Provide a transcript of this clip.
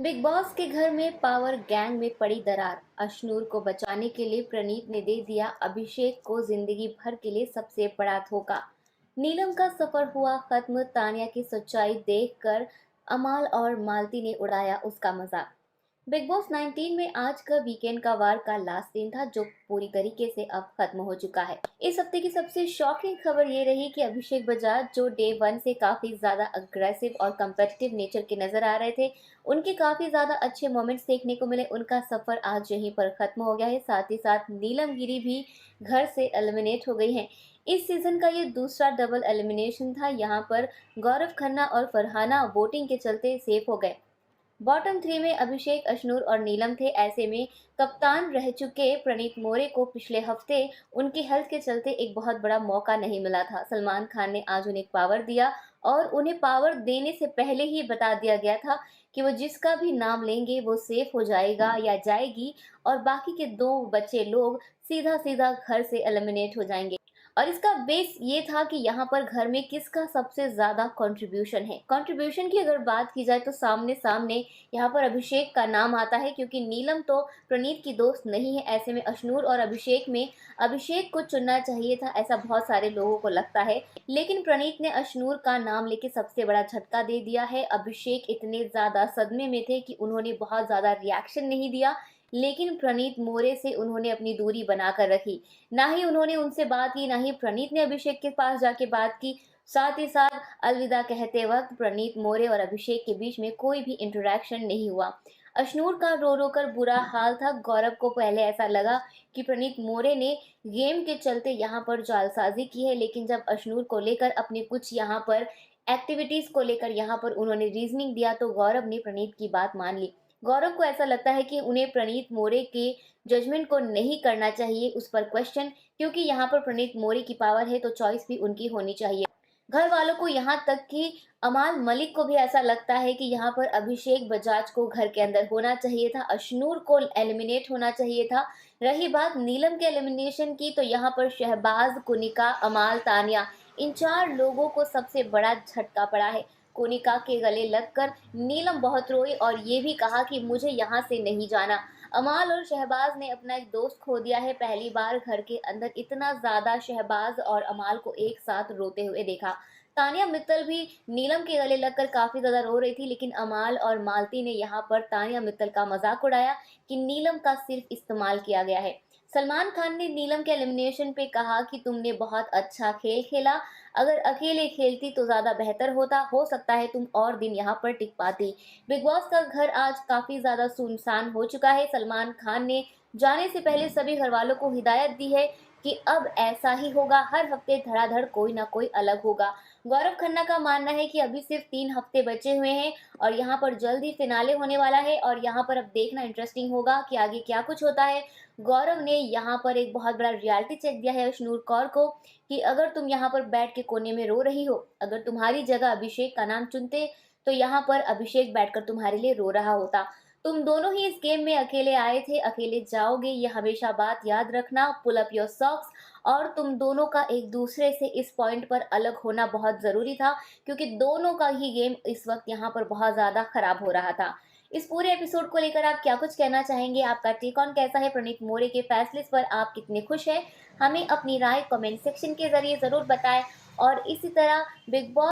Big boss के घर में पावर गैंग में पड़ी दरार। अशनूर को बचाने के लिए प्रणीत ने दे दिया अभिषेक को जिंदगी भर के लिए सबसे बड़ा धोखा। नीलम का सफर हुआ खत्म। तानिया की सच्चाई देखकर अमाल और मालती ने उड़ाया उसका मजाक। बिग बॉस 19 में आज का वीकेंड का वार का लास्ट दिन था, जो पूरी तरीके से अब खत्म हो चुका है। इस हफ्ते की सबसे शॉकिंग खबर ये रही कि अभिषेक बजाज, जो डे वन से काफी ज्यादा अग्रेसिव और कम्पेटिटिव नेचर के नजर आ रहे थे, उनके काफी ज्यादा अच्छे मोमेंट्स देखने को मिले। उनका सफर आज यहीं पर खत्म हो गया है। साथ ही साथ नीलम गिरी भी घर से एलिमिनेट हो गई हैं। इस सीजन का ये दूसरा डबल एलिमिनेशन था। यहाँ पर गौरव खन्ना और फरहाना वोटिंग के चलते सेफ हो गए। बॉटम थ्री में अभिषेक, अशनूर और नीलम थे। ऐसे में कप्तान रह चुके प्रणीत मोरे को पिछले हफ्ते उनकी हेल्थ के चलते एक बहुत बड़ा मौका नहीं मिला था। सलमान खान ने आज उन्हें पावर दिया और उन्हें पावर देने से पहले ही बता दिया गया था कि वो जिसका भी नाम लेंगे वो सेफ हो जाएगा या जाएगी, और बाकी के दो बचे लोग सीधा सीधा घर से एलिमिनेट हो जाएंगे। और इसका बेस ये था कि यहाँ पर घर में किसका सबसे ज्यादा कंट्रीब्यूशन है। कंट्रीब्यूशन की अगर बात की जाए तो सामने सामने यहाँ पर अभिषेक का नाम आता है, क्योंकि नीलम तो प्रणीत की दोस्त नहीं है। ऐसे में अशनूर और अभिषेक में अभिषेक को चुनना चाहिए था, ऐसा बहुत सारे लोगों को लगता है। लेकिन प्रणीत ने अशनूर का नाम लेके सबसे बड़ा झटका दे दिया है। अभिषेक इतने ज्यादा सदमे में थे कि उन्होंने बहुत ज्यादा रिएक्शन नहीं दिया, लेकिन प्रणीत मोरे से उन्होंने अपनी दूरी बनाकर रखी। ना ही उन्होंने उनसे बात की, ना ही प्रणीत ने अभिषेक के पास जाके बात की। साथ ही साथ अलविदा कहते वक्त प्रणीत मोरे और अभिषेक के बीच में कोई भी इंटरेक्शन नहीं हुआ। अशनूर का रो रो कर बुरा हाल था। गौरव को पहले ऐसा लगा कि प्रणीत मोरे ने गेम के चलते यहाँ पर जालसाजी की है, लेकिन जब अशनूर को लेकर अपने कुछ यहाँ पर एक्टिविटीज को लेकर यहाँ पर उन्होंने रीजनिंग दिया तो गौरव ने प्रणीत की बात मान ली। गौरव को ऐसा लगता है कि उन्हें प्रणीत मोरे के जजमेंट को नहीं करना चाहिए उस पर क्वेश्चन, क्योंकि यहाँ पर प्रणीत मोरे की पावर है तो चॉइस भी उनकी होनी चाहिए। घर वालों को, यहाँ तक कि अमाल मलिक को भी ऐसा लगता है कि यहाँ पर अभिषेक बजाज को घर के अंदर होना चाहिए था, अशनूर को एलिमिनेट होना चाहिए था। रही बात नीलम के एलिमिनेशन की, तो यहाँ पर शहबाज, कुनिका, अमाल, तानिया, इन चार लोगों को सबसे बड़ा झटका पड़ा है। कोनिका के गले लगकर नीलम बहुत रोई और ये भी कहा कि मुझे यहाँ से नहीं जाना। अमाल और शहबाज ने अपना एक दोस्त खो दिया है। पहली बार घर के अंदर इतना ज्यादा शहबाज और अमाल को एक साथ रोते हुए देखा। तानिया मित्तल भी नीलम के गले लगकर काफी ज्यादा रो रही थी, लेकिन अमाल और मालती ने यहाँ पर तानिया मित्तल का मजाक उड़ाया कि नीलम का सिर्फ इस्तेमाल किया गया है। सलमान खान ने नीलम के एलिमिनेशन पे कहा कि तुमने बहुत अच्छा खेल खेला, अगर अकेले खेलती तो ज्यादा बेहतर होता, हो सकता है तुम और दिन यहाँ पर टिक पाती। बिग बॉस का घर आज काफी ज्यादा सुनसान हो चुका है। सलमान खान ने जाने से पहले सभी घर वालों को हिदायत दी है कि अब ऐसा ही होगा, हर हफ्ते धड़ाधड़ कोई ना कोई अलग होगा। गौरव खन्ना का मानना है कि अभी सिर्फ 3 हफ्ते बचे हुए हैं और यहाँ पर जल्द ही फिनाले होने वाला है, और यहाँ पर अब देखना इंटरेस्टिंग होगा कि आगे क्या कुछ होता है। गौरव ने यहाँ पर एक बहुत बड़ा रियलिटी चेक दिया है अशनूर कौर को कि अगर तुम यहाँ पर बैठ के कोने में रो रही हो, अगर तुम्हारी जगह अभिषेक का नाम चुनते तो यहाँ पर अभिषेक बैठकर तुम्हारे लिए रो रहा होता। तुम दोनों ही इस गेम में अकेले आए थे, अकेले जाओगे, ये हमेशा बात याद रखना। Pull up your socks. और तुम दोनों का एक दूसरे से इस पॉइंट पर अलग होना बहुत जरूरी था, क्योंकि दोनों का ही गेम इस वक्त यहाँ पर बहुत ज्यादा खराब हो रहा था। इस पूरे एपिसोड को लेकर आप क्या कुछ कहना चाहेंगे? आपका टेक ऑन कैसा है? प्रणीत मोरे के फैसले पर आप कितने खुश हैं? हमें अपनी राय कमेंट सेक्शन के जरिए जरूर बताएं। और इसी तरह बिग बॉस